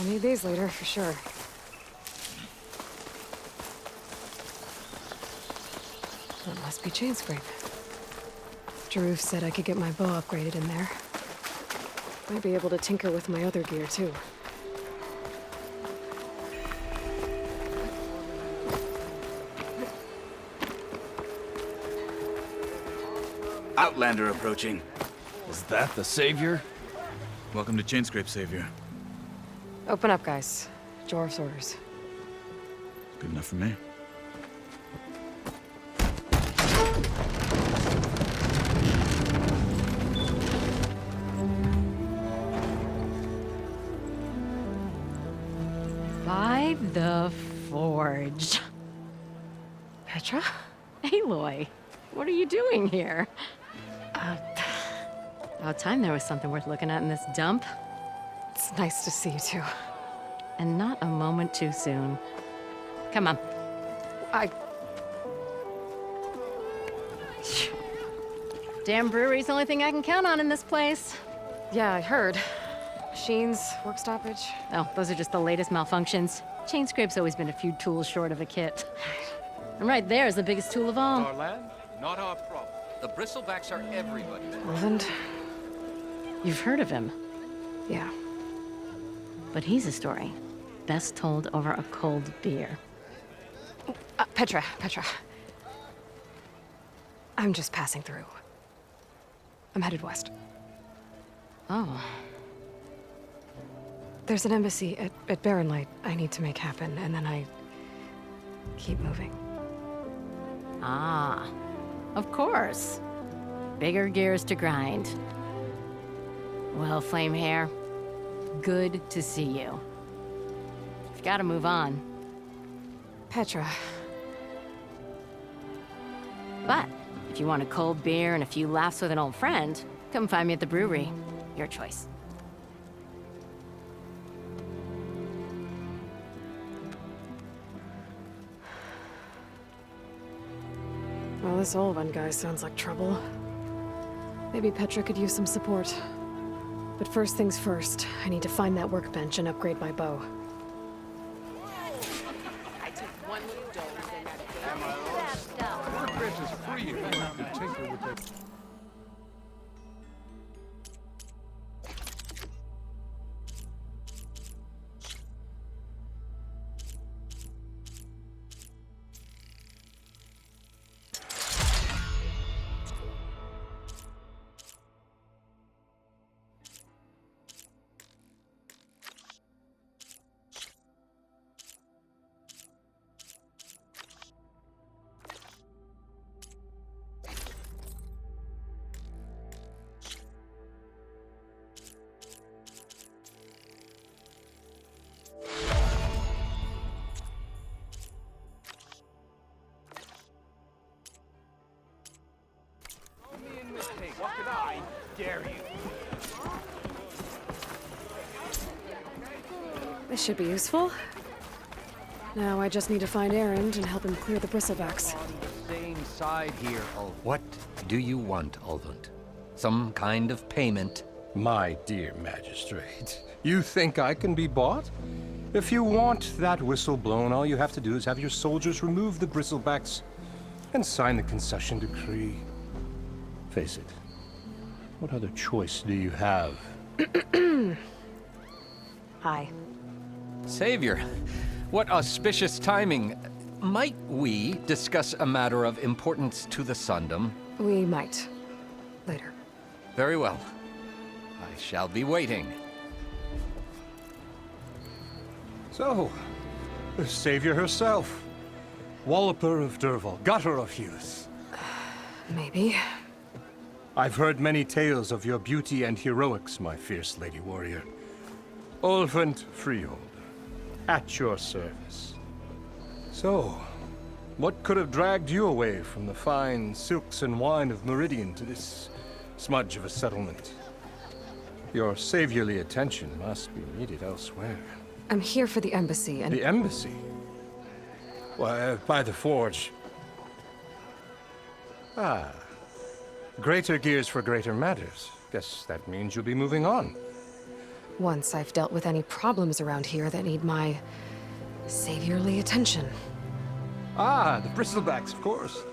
I'll need these later, for sure. That must be Chainscrape. Jaruf said I could get my bow upgraded in there. Might be able to tinker with my other gear, too. Outlander approaching. Is that the Savior? Welcome to Chainscrape, Savior. Open up, guys. Jorv's orders. Good enough for me. By the Forge. Petra? Aloy, what are you doing here? About time there was something worth looking at in this dump. It's nice to see you, too. And not a moment too soon. Come on. Damn brewery's the only thing I can count on in this place. Yeah, I heard. Machines, work stoppage. Oh, those are just the latest malfunctions. Chainscrape's always been a few tools short of a kit. And right there is the biggest tool of all. Our land, not our problem. The bristlebacks are everybody's. Orland? You've heard of him, Yeah. but he's a story best told over a cold beer. Petra. I'm just passing through. I'm headed west. Oh, There's an embassy at Barren Light I need to make happen, and then I keep moving. ah, of course. Bigger gears to grind. Well, Flamehair, good to see you. You've got to move on. Petra. But if you want a cold beer and a few laughs with an old friend, come find me at the brewery. Your choice. Well, this Olvan guy sounds like trouble. Maybe Petra could use some support. But first things first, I need to find that workbench and upgrade my bow. Workbench is free if you have to tinker with it. This should be useful. Now I just need to find Erend and help him clear the bristlebacks. On the same side here, What do you want, Ulvund? Some kind of payment? My dear magistrate, you think I can be bought? If you want that whistle blown, all you have to do is have your soldiers remove the bristlebacks and sign the concession decree. Face it, what other choice do you have? Hi. Savior, what auspicious timing. Might we discuss a matter of importance to the Sundom? We might. Later. Very well. I shall be waiting. So, the Savior herself. Walloper of Derval, gutter of youth. Maybe. I've heard many tales of your beauty and heroics, my fierce lady warrior. Ulvund Freehold, at your service. So, what could have dragged you away from the fine silks and wine of Meridian to this smudge of a settlement? Your saviorly attention must be needed elsewhere. I'm here for the embassy and... The embassy? Why, by the Forge. Ah. Greater gears for greater matters. Guess that means you'll be moving on. once I've dealt with any problems around here that need my saviorly attention. Ah, the Bristlebacks, of course.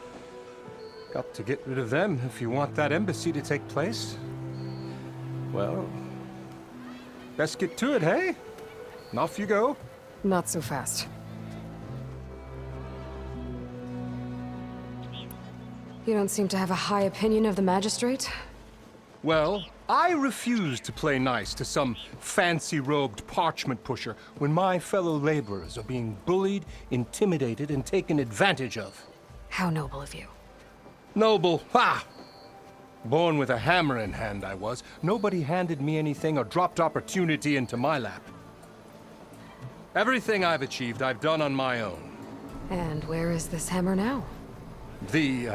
Got to get rid of them if you want that embassy to take place. Well, best get to it, hey? And off you go. Not so fast. You don't seem to have a high opinion of the Magistrate? Well, I refuse to play nice to some fancy-robed parchment pusher when my fellow laborers are being bullied, intimidated, and taken advantage of. How noble of you. Noble, ha! Born with a hammer in hand, I was. Nobody handed me anything or dropped opportunity into my lap. Everything I've achieved, I've done on my own. And where is this hammer now? The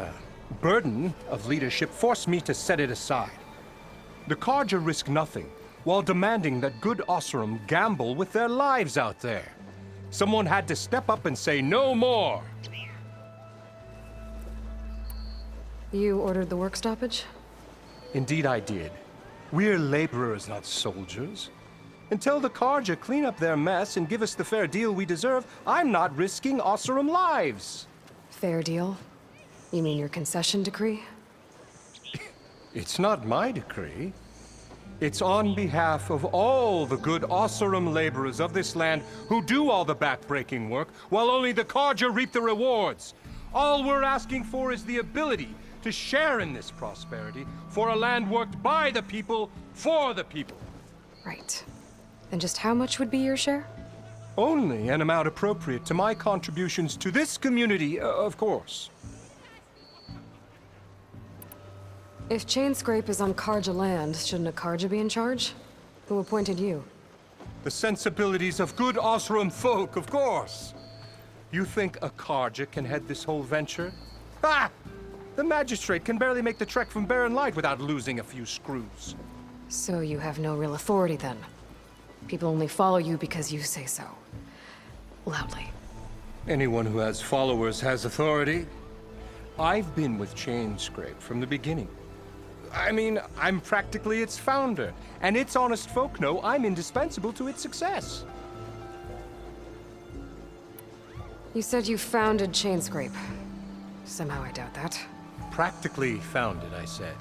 burden of leadership forced me to set it aside. The Carja risk nothing, while demanding that good Oseram gamble with their lives out there. Someone had to step up and say no more. You ordered the work stoppage? Indeed I did. We're laborers, not soldiers. Until the Carja clean up their mess and give us the fair deal we deserve, I'm not risking Oseram lives. Fair deal? You mean your concession decree? It's not my decree. It's on behalf of all the good Oseram laborers of this land who do all the backbreaking work, while only the Carja reap the rewards. All we're asking for is the ability to share in this prosperity for a land worked by the people, for the people. Right. And just how much would be your share? Only an amount appropriate to my contributions to this community, of course. If Chainscrape is on Carja land, shouldn't a Carja be in charge? Who appointed you? The sensibilities of good Oseram folk, of course. You think a Carja can head this whole venture? Ha! The Magistrate can barely make the trek from Barren Light without losing a few screws. So you have no real authority then? People only follow you because you say so. Loudly. Anyone who has followers has authority. I've been with Chainscrape from the beginning. I mean, I'm practically its founder, and its honest folk know I'm indispensable to its success. You said you founded Chainscrape. Somehow I doubt that. Practically founded, I said.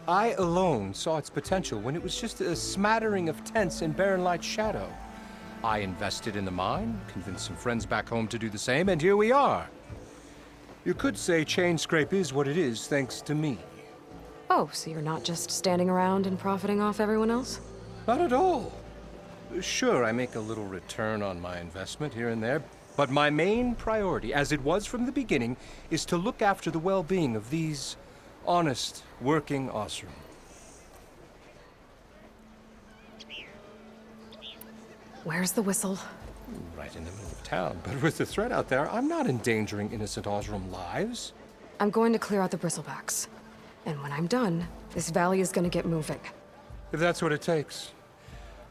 I alone saw its potential when it was just a smattering of tents in Barren Light's shadow. I invested in the mine, convinced some friends back home to do the same, and here we are. You could say Chainscrape is what it is thanks to me. Oh, so you're not just standing around and profiting off everyone else? Not at all. Sure, I make a little return on my investment here and there, but my main priority, as it was from the beginning, is to look after the well-being of these honest, working Oseram. Where's the whistle? Right in the middle of town, but with the threat out there, I'm not endangering innocent Oseram lives. I'm going to clear out the Bristlebacks. And when I'm done, this valley is gonna get moving. If that's what it takes.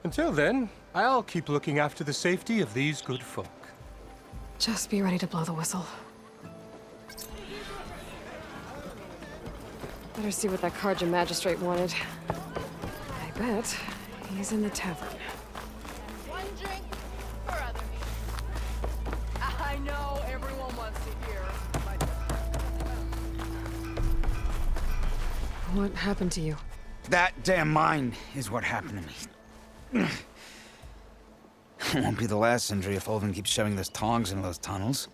Until then, I'll keep looking after the safety of these good folk. Just be ready to blow the whistle. Better see what that Carja Magistrate wanted. I bet he's in the tavern. One drink for other me. I know everyone wants to hear. What happened to you? That damn mine is what happened to me. It won't be the last injury if Ulvin keeps shoving those tongs into those tunnels.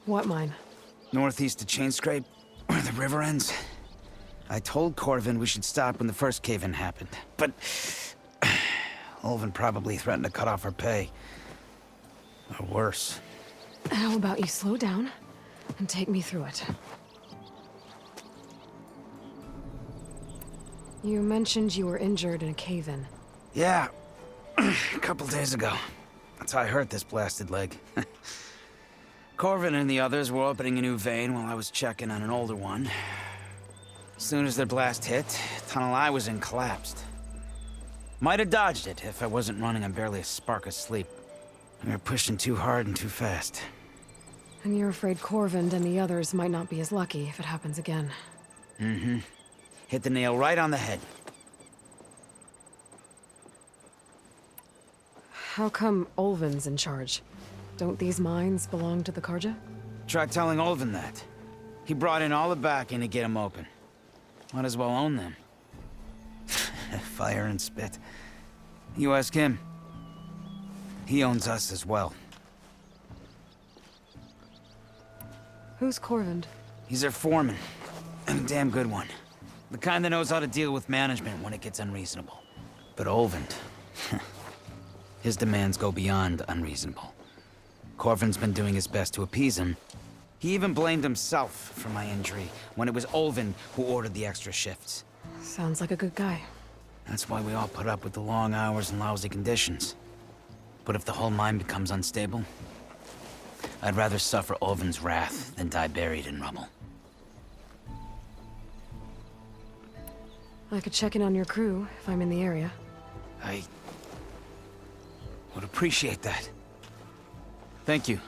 What mine? Northeast of Chainscrape, where the river ends. I told Corvin we should stop when the first cave-in happened, but Ulvin probably threatened to cut off our pay. Or worse. How about you slow down and take me through it? You mentioned you were injured in a cave-in. Yeah, a couple days ago. That's how I hurt this blasted leg. Corvin and the others were opening a new vein while I was checking on an older one. As soon as their blast hit, the tunnel I was in collapsed. Might have dodged it if I wasn't running on barely a spark of sleep. We were pushing too hard and too fast. And you're afraid Corvind and the others might not be as lucky if it happens again. Mm-hmm. Hit the nail right on the head. How come Olvin's in charge? Don't these mines belong to the Karja? Try telling Olvin that. He brought in all the backing to get them open. Might as well own them. Fire and spit. You ask him. He owns us as well. Who's Corvind? He's their foreman. And a damn good one. The kind that knows how to deal with management when it gets unreasonable. But Olvind... his demands go beyond unreasonable. Corvin's been doing his best to appease him. He even blamed himself for my injury when it was Olvind who ordered the extra shifts. Sounds like a good guy. That's why we all put up with the long hours and lousy conditions. But if the whole mine becomes unstable, I'd rather suffer Olvin's wrath than die buried in rubble. I could check in on your crew if I'm in the area. I would appreciate that. Thank you.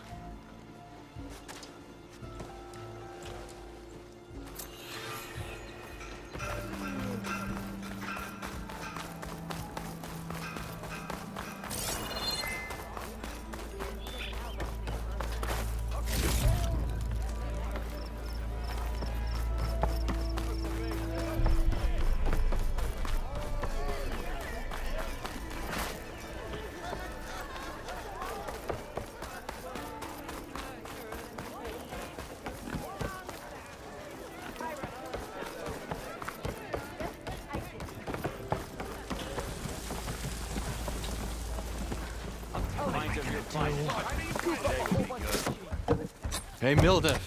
Hey, Mildef.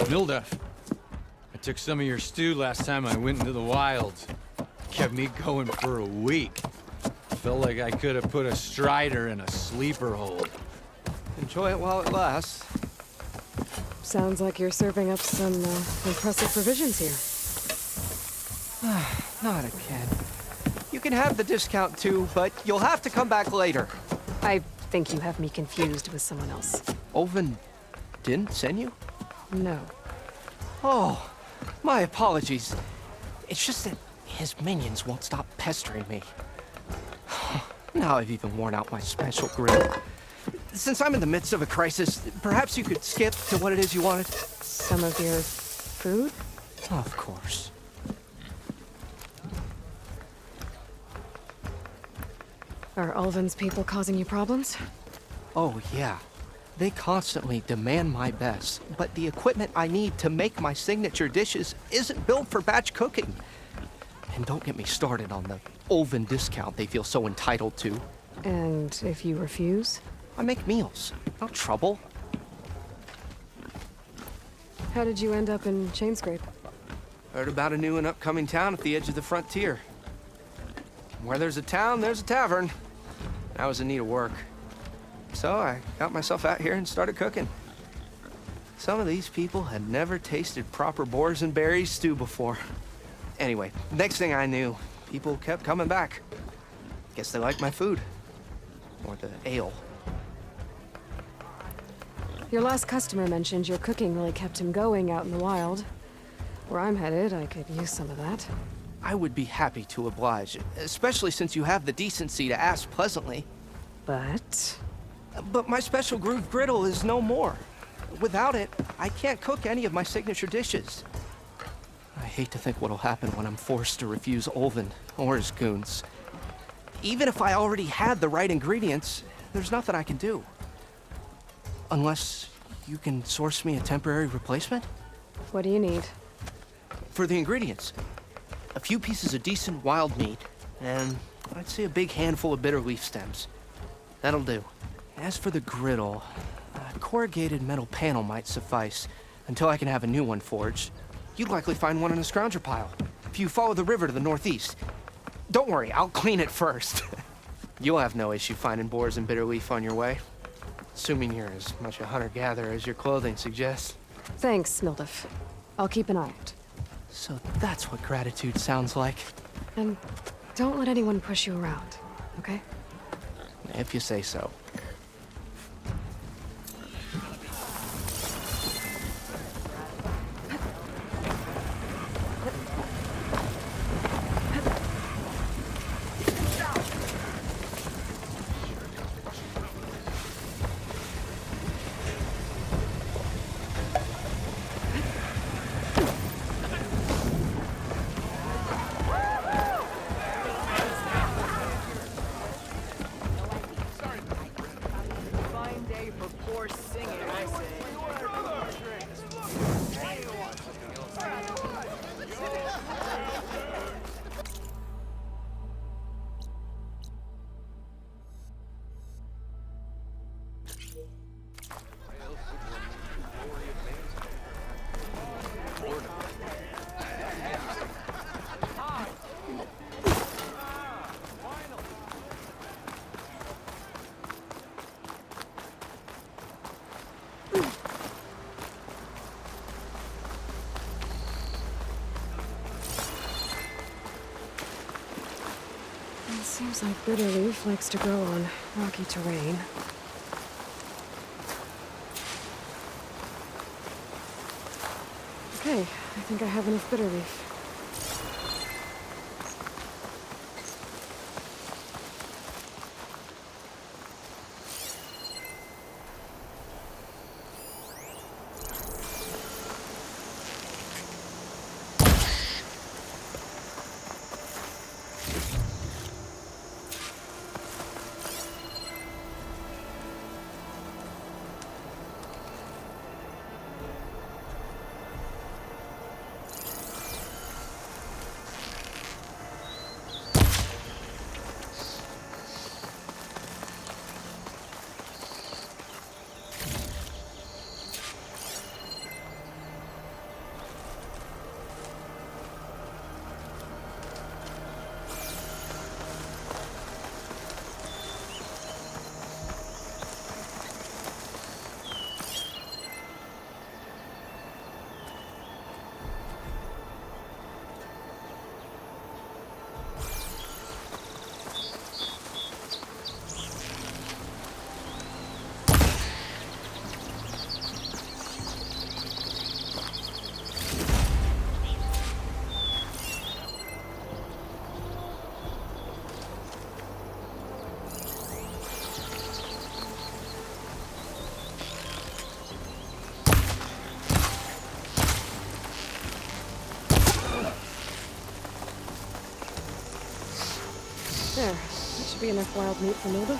Mildef. I took some of your stew last time I went into the wilds. Kept me going for a week. Felt like I could have put a strider in a sleeper hold. Enjoy it while it lasts. Sounds like you're serving up some impressive provisions here. Not again. You can have the discount too, but you'll have to come back later. I think you have me confused with someone else. Olvin didn't send you? No. Oh, my apologies. It's just that his minions won't stop pestering me. Now I've even worn out my special grill. Since I'm in the midst of a crisis, perhaps you could skip to what it is you wanted? Some of your food? Of course. Are Ulvin's people causing you problems? Oh, yeah. They constantly demand my best, but the equipment I need to make my signature dishes isn't built for batch cooking. And don't get me started on the Olvin discount they feel so entitled to. And if you refuse? I make meals, not trouble. How did you end up in Chainscrape? Heard about a new and upcoming town at the edge of the frontier. Where there's a town, there's a tavern. I was in need of work. So I got myself out here and started cooking. Some of these people had never tasted proper boars and berries stew before. Anyway, next thing I knew, people kept coming back. Guess they liked my food. Or the ale. Your last customer mentioned your cooking really kept him going out in the wild. Where I'm headed, I could use some of that. I would be happy to oblige, especially since you have the decency to ask pleasantly. But my special groove griddle is no more. Without it, I can't cook any of my signature dishes. I hate to think what'll happen when I'm forced to refuse Olvin or his goons. Even if I already had the right ingredients, there's nothing I can do. Unless you can source me a temporary replacement? What do you need? For the ingredients, a few pieces of decent wild meat, and I'd say a big handful of bitter leaf stems. That'll do. As for the griddle, a corrugated metal panel might suffice until I can have a new one forged. You'd likely find one in a scrounger pile if you follow the river to the northeast. Don't worry, I'll clean it first. You'll have no issue finding boars and bitter leaf on your way. Assuming you're as much a hunter-gatherer as your clothing suggests. Thanks, Mildef. I'll keep an eye out. So that's what gratitude sounds like. And don't let anyone push you around, okay? If you say so. It seems like bitterleaf likes to grow on rocky terrain. Okay, I think I have enough bitterleaf. There, that should be enough wild meat for Nilda.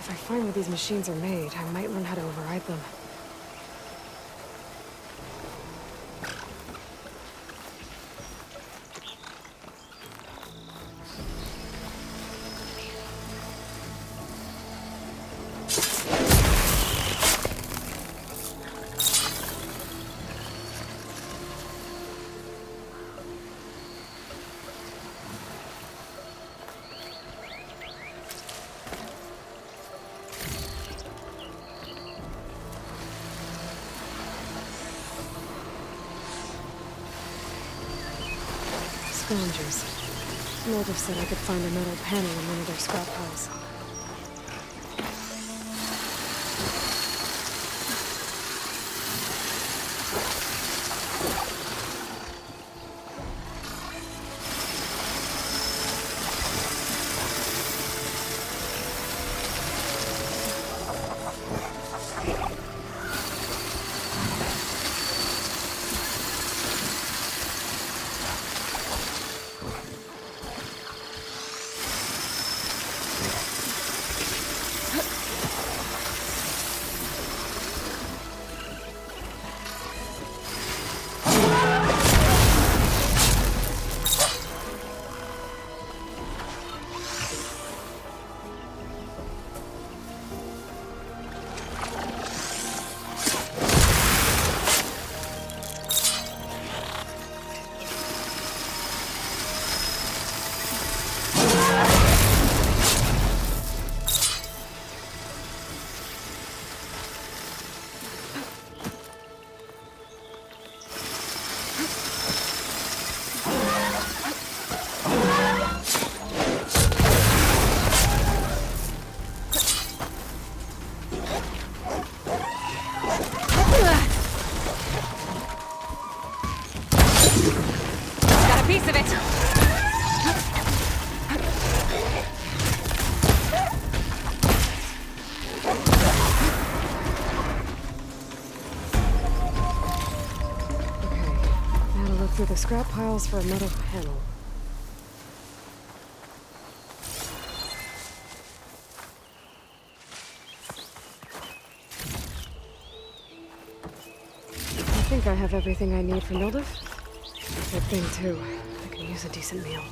If I find where these machines are made, I might learn how to override them. Scavengers. Nilda said I could find a metal panel in one of their scrap piles. a piece of it! Okay, now to look through the scrap piles for a metal panel. I think I have everything I need for Mildev. Good thing, too. I can use a decent meal.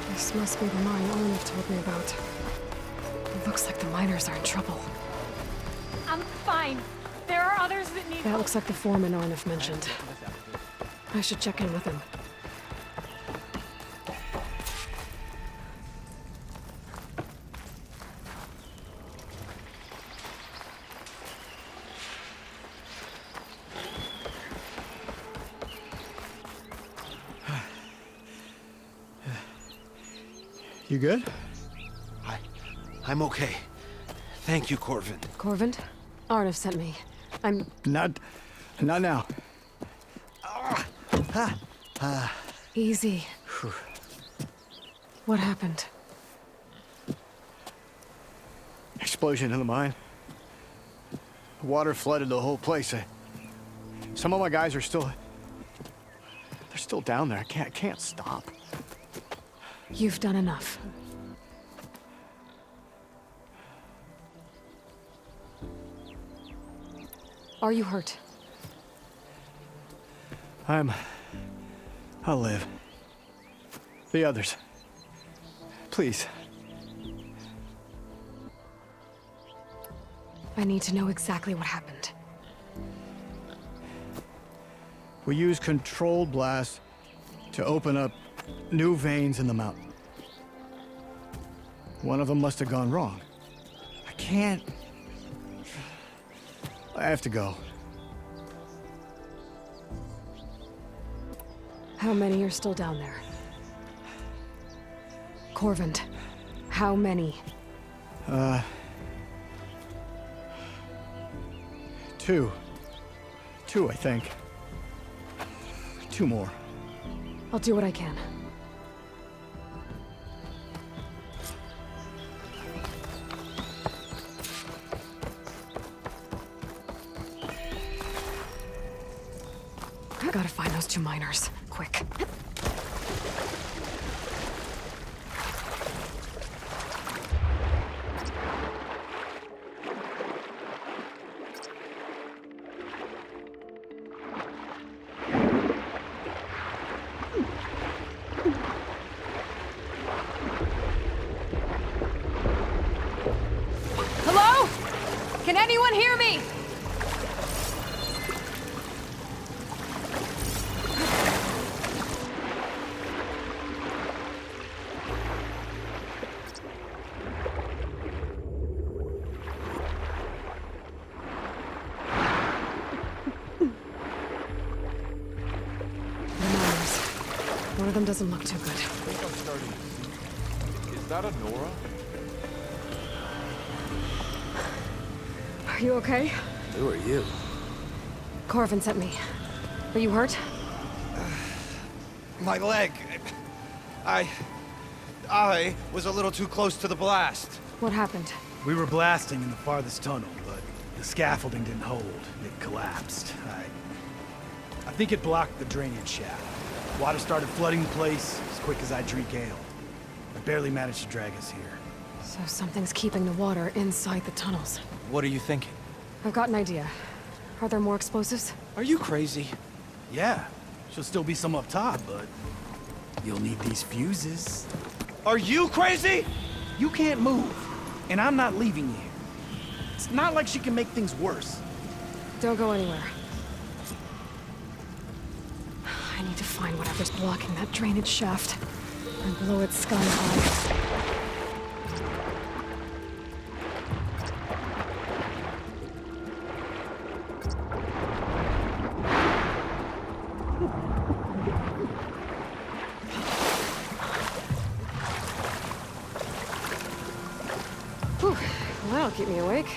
This must be the mine Arnav told me about. It looks like the miners are in trouble. I'm fine. There are others that need That help. looks like the foreman Arnav mentioned. I should check in with him. You good? I'm okay. Thank you, Corvin. Corvin? Arnav sent me. I'm... Not now. Easy. What happened? Explosion in the mine. Water flooded the whole place. Some of my guys are still... They're still down there. I can't stop. You've done enough. Are you hurt? I'll live. The others. Please. I need to know exactly what happened. We used controlled blasts to open up new veins in the mountain. One of them must have gone wrong. I have to go. How many are still down there? Corvin, how many? Two. Two, I think. Two more. I'll do what I can. I gotta find those two miners. Quick. Hello? Can anyone hear me? One of them doesn't look too good. I think I'm starting to see. Is that a Nora? Are you okay? Who are you? Corvin sent me. Are you hurt? My leg. I was a little too close to the blast. What happened? We were blasting in the farthest tunnel, but the scaffolding didn't hold. It collapsed. I think it blocked the drainage shaft. Water started flooding the place as quick as I drink ale. I barely managed to drag us here. So something's keeping the water inside the tunnels. What are you thinking? I've got an idea. Are there more explosives? Are you crazy? Yeah, should still be some up top, but you'll need these fuses. Are you crazy? You can't move, and I'm not leaving you. It's not like she can make things worse. Don't go anywhere. I need to find whatever's blocking that drainage shaft and blow it sky high. Whew, well, that'll keep me awake.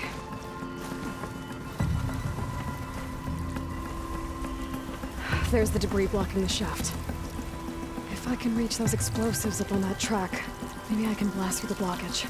There's the debris blocking the shaft. If I can reach those explosives up on that track, maybe I can blast through the blockage.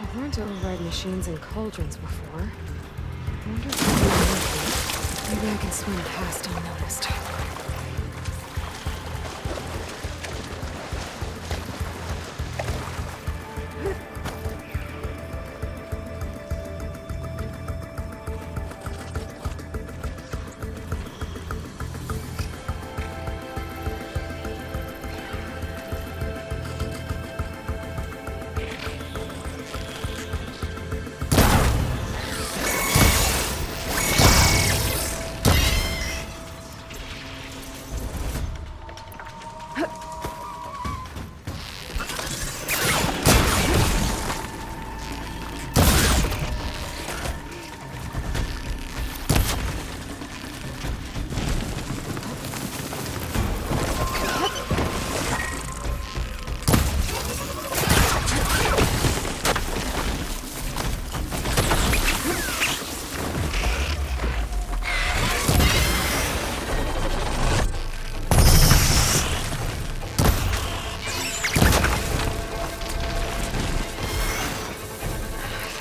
I've learned to override machines and cauldrons before. I wonder if maybe I can swim past unnoticed.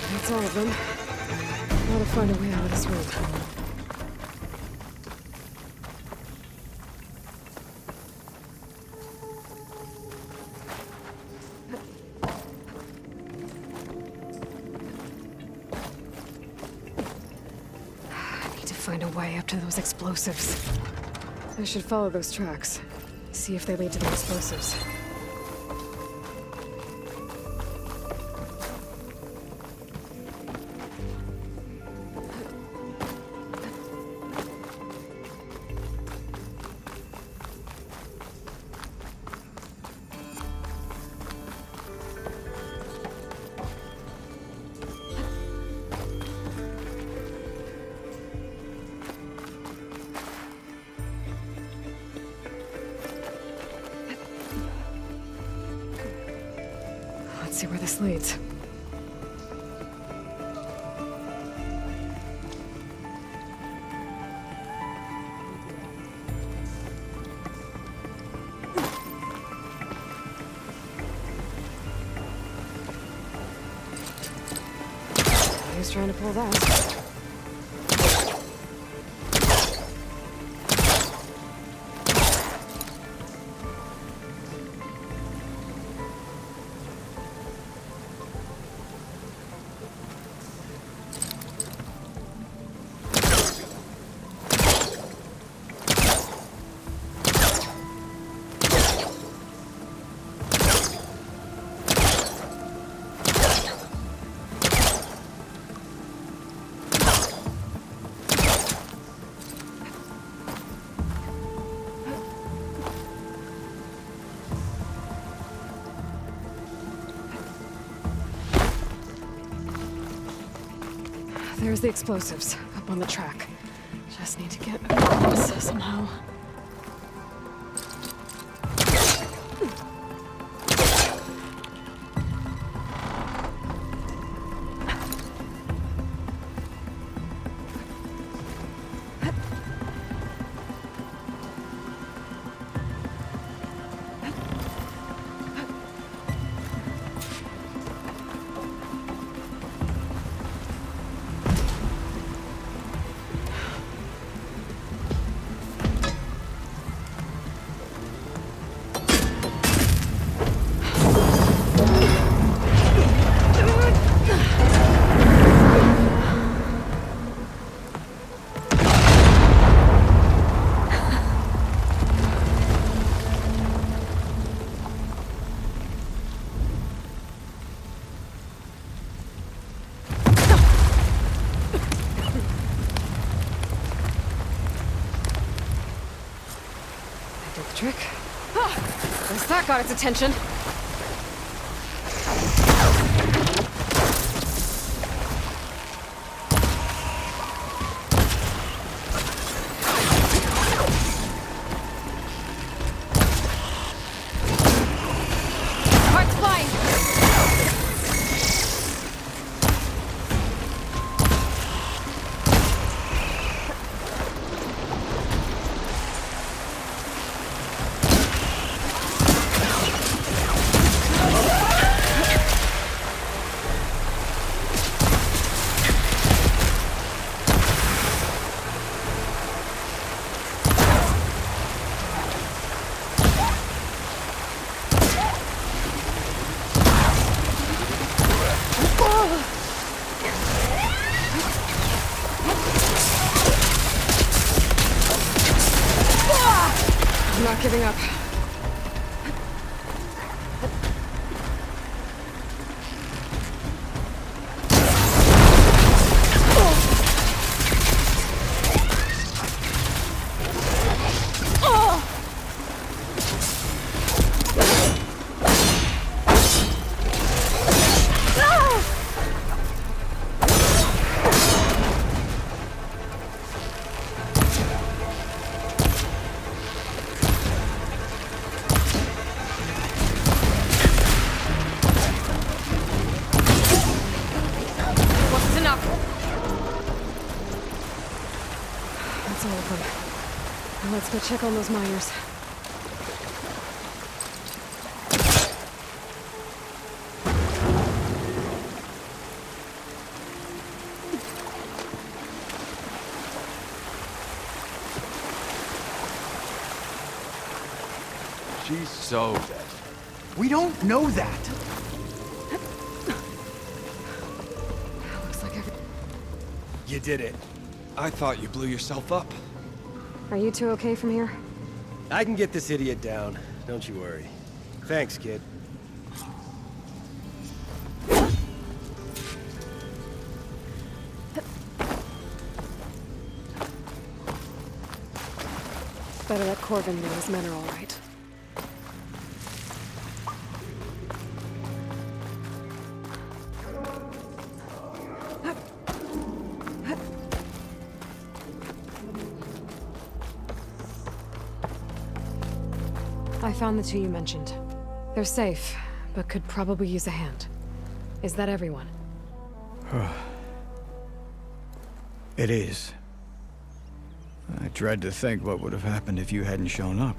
That's all of them. Gotta find a way out of this room. I need to find a way up to those explosives. I should follow those tracks. See if they lead to the explosives. Let's see where this leads. He's trying to pull that. There's the explosives, up on the track. Just need to get across somehow. Trick. Ah, guess that got its attention. Heart's flying. I'm not giving up. That's all of them. Now let's go check on those miners. She's so dead. We don't know that. Looks like every... You did it. I thought you blew yourself up. Are you two okay from here? I can get this idiot down. Don't you worry. Thanks, kid. Better let Corvin know his men are all right. I found the two you mentioned. They're safe, but could probably use a hand. Is that everyone? It is. I dread to think what would have happened if you hadn't shown up.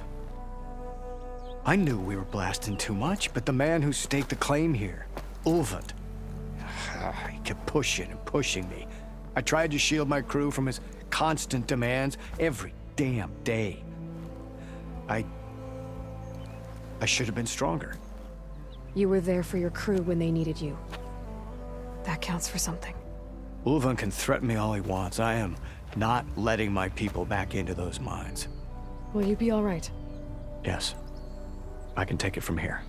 I knew we were blasting too much, but the man who staked the claim here, Ulvund, he kept pushing and pushing me. I tried to shield my crew from his constant demands every damn day. I should have been stronger. You were there for your crew when they needed you. That counts for something. Ulvund can threaten me all he wants. I am not letting my people back into those mines. Will you be all right? Yes. I can take it from here.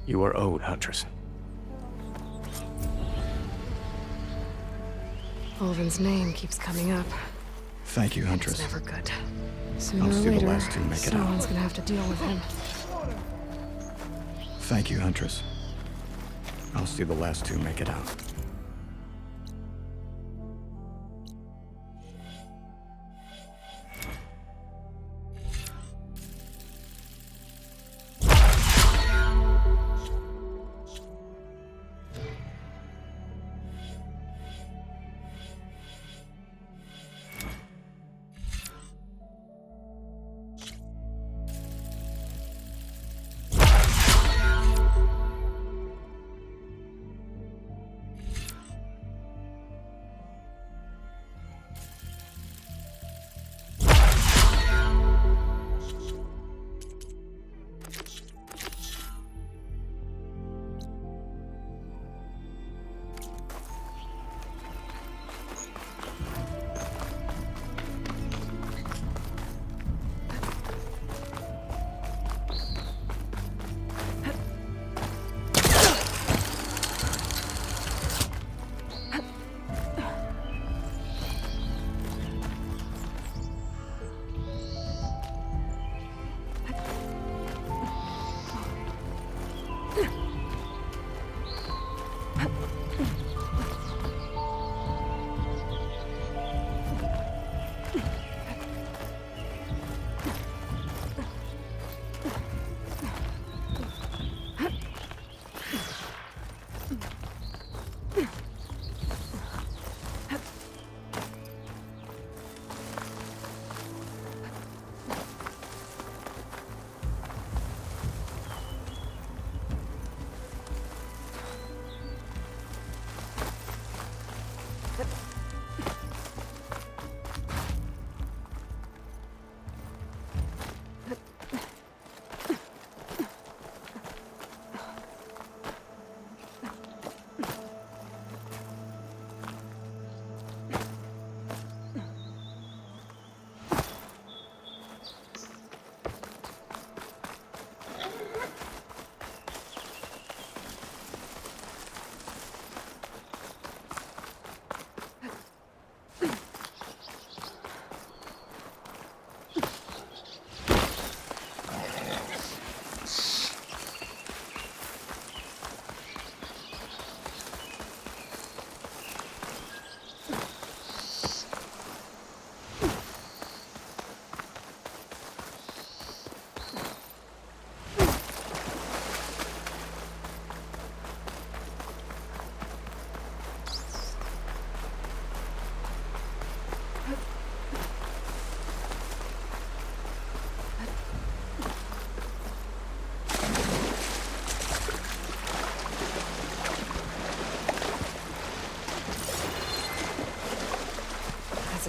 You are owed, Huntress. Ulvund's name keeps coming up. Thank you, Huntress. It's never good. Sooner I'll or see later, the last two make it out. someone's gonna have to deal with him. Thank you, Huntress. I'll see the last two make it out.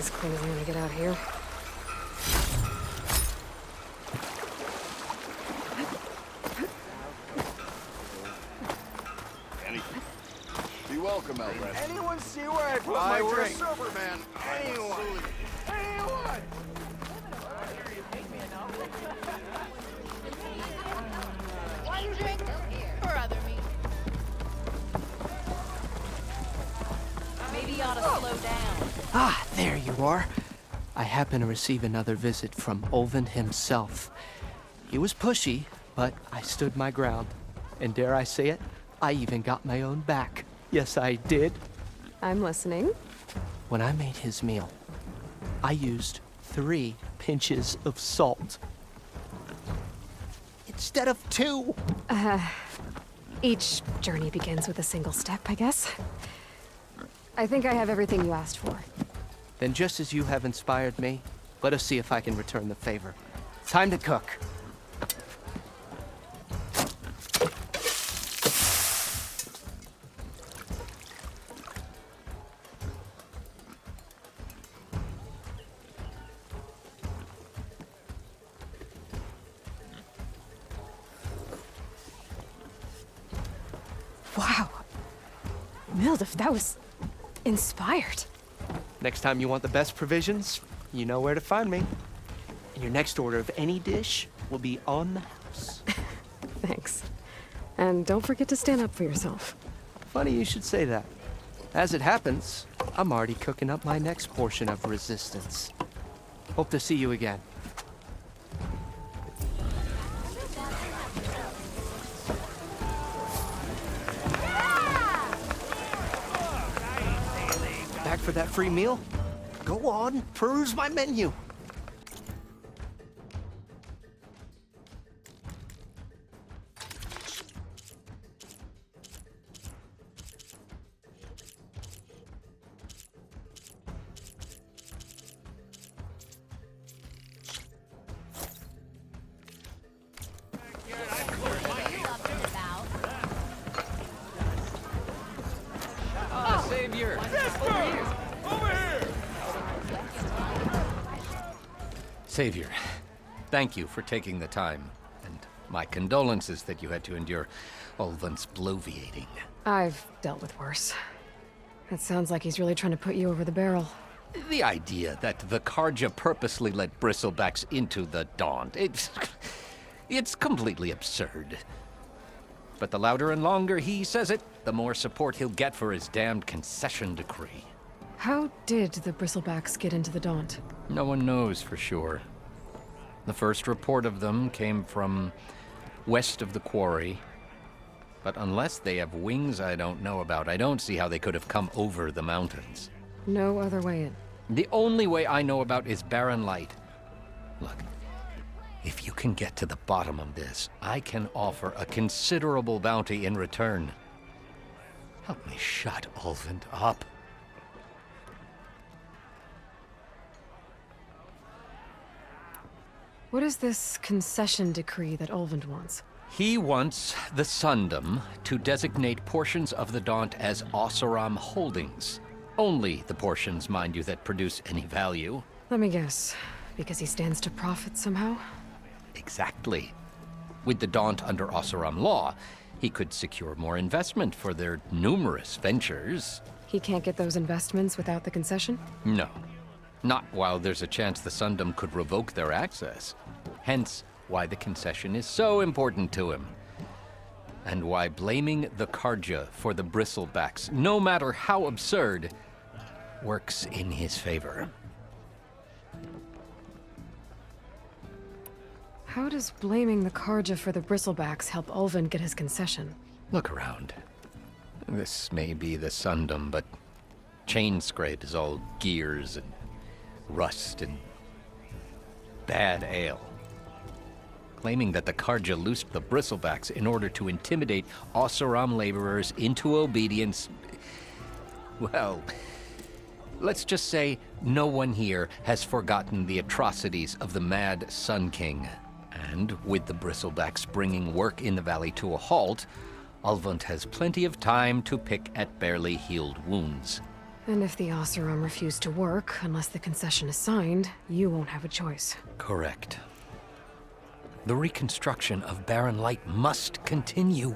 as clean as I'm gonna get out here. Be welcome, Albert. Anyone see where I put my drink? Superman. Anyone? Anyone? One drink for other me. Maybe you ought to slow down. Ah, there you are. I happen to receive another visit from Olvin himself. He was pushy, but I stood my ground. And dare I say it, I even got my own back. Yes, I did. I'm listening. When I made his meal, I used 3 pinches of salt. Instead of 2. Each journey begins with a single step, I guess. I think I have everything you asked for. Then just as you have inspired me, let us see if I can return the favor. Time to cook. Wow. Mildef, that was inspired. Next time you want the best provisions, you know where to find me. And your next order of any dish will be on the house. Thanks. And don't forget to stand up for yourself. Funny you should say that. As it happens, I'm already cooking up my next portion of resistance. Hope to see you again. Back for that free meal? Go on, peruse my menu. Savior! Savior, thank you for taking the time, and my condolences that you had to endure Olvin's bloviating. I've dealt with worse. It sounds like he's really trying to put you over the barrel. The idea that the Carja purposely let Bristlebacks into the Daunt, it's completely absurd. But the louder and longer he says it, the more support he'll get for his damned concession decree. How did the Bristlebacks get into the Daunt? No one knows for sure. The first report of them came from west of the quarry. But unless they have wings I don't know about, I don't see how they could have come over the mountains. No other way in. The only way I know about is Barren Light. Look, if you can get to the bottom of this, I can offer a considerable bounty in return. Help me shut Olvin up. What is this concession decree that Olvin wants? He wants the Sundom to designate portions of the Daunt as Oseram holdings. Only the portions, mind you, that produce any value. Let me guess. Because he stands to profit somehow? Exactly. With the Daunt under Oseram law, he could secure more investment for their numerous ventures. He can't get those investments without the concession? No. Not while there's a chance the Sundom could revoke their access. Hence, why the concession is so important to him. And why blaming the Carja for the Bristlebacks, no matter how absurd, works in his favor. How does blaming the Carja for the Bristlebacks help Olvin get his concession? Look around. This may be the Sundom, but Chainscrape is all gears and rust and bad ale. Claiming that the Carja loosed the Bristlebacks in order to intimidate Oseram laborers into obedience. Well, let's just say no one here has forgotten the atrocities of the Mad Sun King. And with the Bristlebacks bringing work in the valley to a halt, Ulvund has plenty of time to pick at barely healed wounds. And if the Oseram refuse to work, unless the concession is signed, you won't have a choice. Correct. The reconstruction of Barren Light must continue.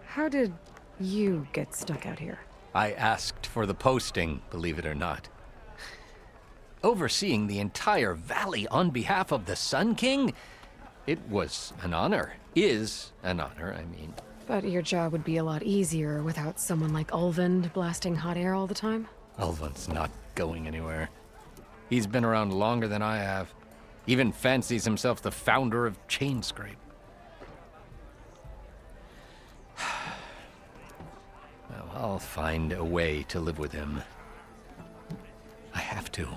How did you get stuck out here? I asked for the posting, believe it or not. Overseeing the entire valley on behalf of the Sun King? It was an honor. Is an honor, I mean. But your job would be a lot easier without someone like Ulvund blasting hot air all the time? Ulvund's not going anywhere. He's been around longer than I have. Even fancies himself the founder of Chainscrape. Well, I'll find a way to live with him. I have to.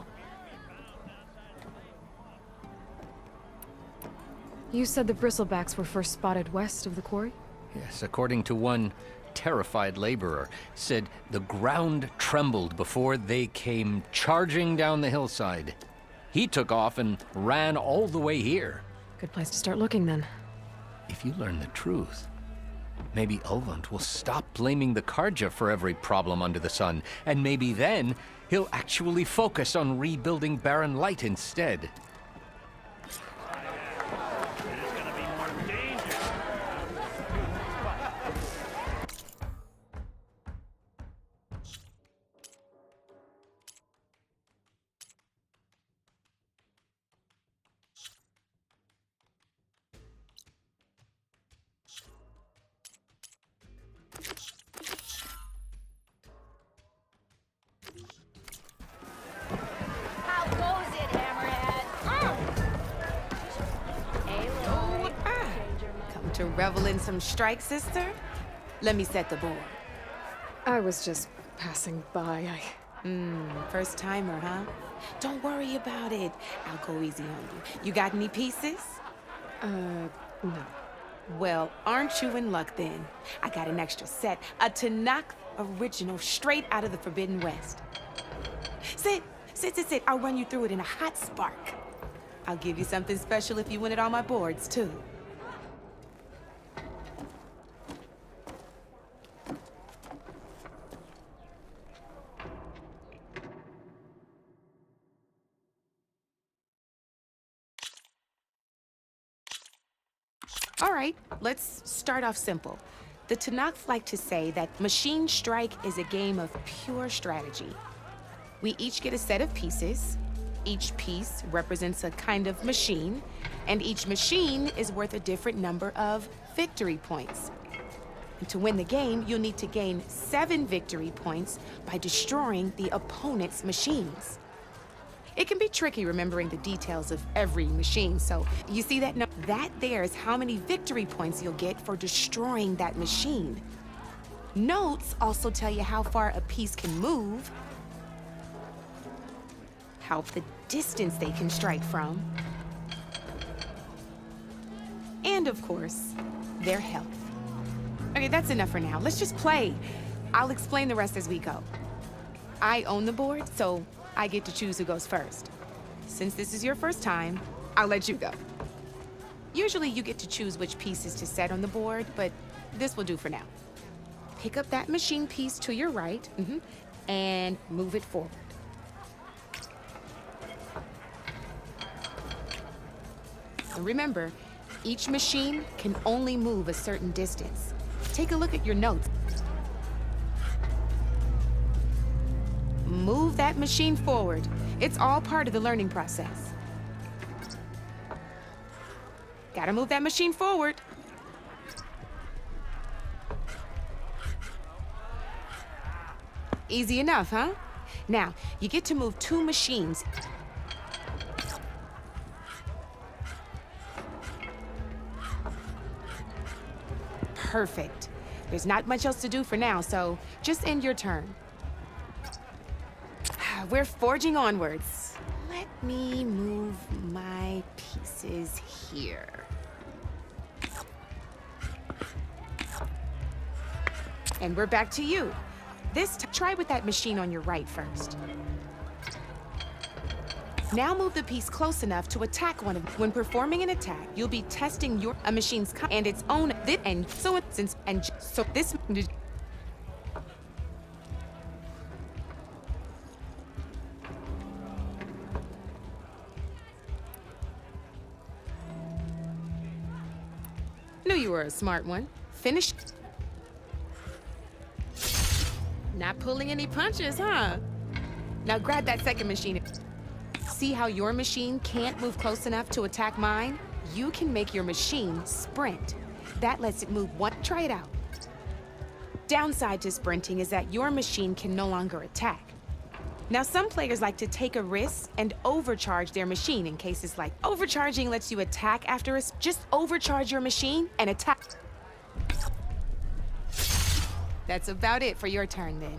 You said the bristlebacks were first spotted west of the quarry? Yes, according to one terrified laborer, said the ground trembled before they came charging down the hillside. He took off and ran all the way here. Good place to start looking, then. If you learn the truth, maybe Ulvund will stop blaming the Karja for every problem under the sun, and maybe then he'll actually focus on rebuilding Barren Light instead. How goes it, Hammerhead? Come to revel in some strike, sister? Let me set the board. I was just passing by. First timer, huh? Don't worry about it. I'll go easy on you. You got any pieces? No. Well, aren't you in luck then? I got an extra set, a Tanakh original, straight out of the Forbidden West. Sit. I'll run you through it in a hot spark. I'll give you something special if you win it on my boards, too. All right, let's start off simple. The Tanakh like to say that Machine Strike is a game of pure strategy. We each get a set of pieces. Each piece represents a kind of machine, and each machine is worth a different number of victory points. And to win the game, you'll need to gain 7 victory points by destroying the opponent's machines. It can be tricky remembering the details of every machine, so you see that? That there is how many victory points you'll get for destroying that machine. Notes also tell you how far a piece can move, how the distance they can strike from, and of course, their health. Okay, that's enough for now. Let's just play. I'll explain the rest as we go. I own the board, so I get to choose who goes first. Since this is your first time, I'll let you go. Usually you get to choose which pieces to set on the board, but this will do for now. Pick up that machine piece to your right, and move it forward. And remember, each machine can only move a certain distance. Take a look at your notes. Move that machine forward. It's all part of the learning process. Gotta move that machine forward. Easy enough, huh? Now, you get to move 2 machines. Perfect. There's not much else to do for now, so just end your turn. We're forging onwards. Let me move my pieces here. And we're back to you. Try with that machine on your right first. Now move the piece close enough to attack one of them. When performing an attack, you'll be testing a machine's and its own Knew you were a smart one. Finish. Not pulling any punches, huh? Now grab that second machine. See how your machine can't move close enough to attack mine? You can make your machine sprint. That lets it move one. Try it out. Downside to sprinting is that your machine can no longer attack. Now, some players like to take a risk and overcharge their machine in cases like overcharging lets you attack after just overcharge your machine and attack. That's about it for your turn then.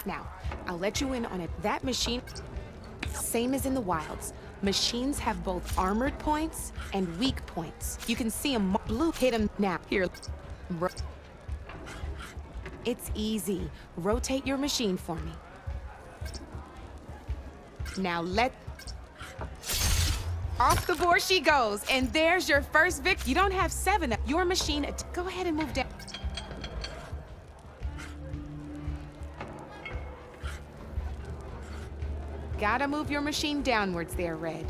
Now, I'll let you in on it. That machine, same as in the wilds. Machines have both armored points and weak points. You can see them. Blue hit them now. Here. It's easy. Rotate your machine for me. Now off the board she goes, and there's your first victory. You don't have 7. Your machine. Go ahead and move down. Gotta move your machine downwards there, Red.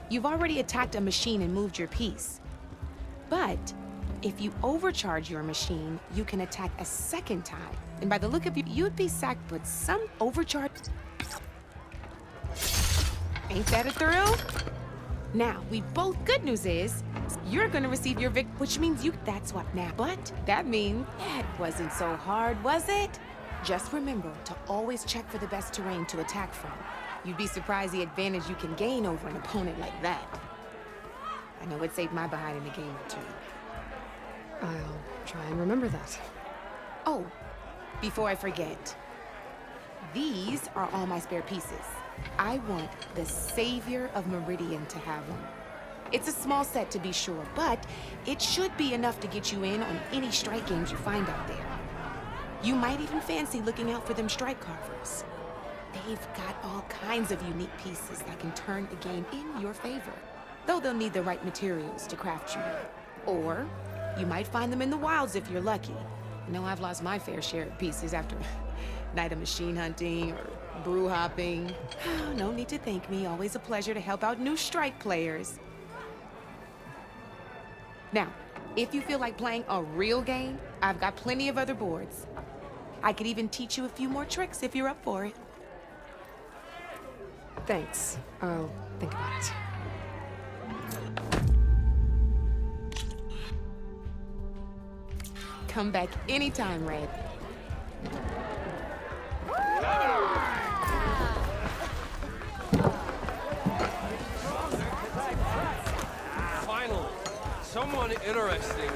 You've already attacked a machine and moved your piece. But if you overcharge your machine, you can attack a second time. And by the look of you, you'd be sacked with some overcharge. Ain't that a thrill? Now, good news is, you're gonna receive your which means that's what now. But that means that wasn't so hard, was it? Just remember to always check for the best terrain to attack from. You'd be surprised the advantage you can gain over an opponent like that. I know it saved my behind in a game or two. I'll try and remember that. Oh, before I forget, these are all my spare pieces. I want the Savior of Meridian to have them. It's a small set to be sure, but it should be enough to get you in on any strike games you find out there. You might even fancy looking out for them strike carvers. They've got all kinds of unique pieces that can turn the game in your favor, though they'll need the right materials to craft you. Or you might find them in the wilds if you're lucky. I know I've lost my fair share of pieces after night of machine hunting or brew hopping. No need to thank me. Always a pleasure to help out new strike players. Now, if you feel like playing a real game, I've got plenty of other boards. I could even teach you a few more tricks if you're up for it. Thanks. I'll think about it. Come back anytime, Red. Finally, someone interesting.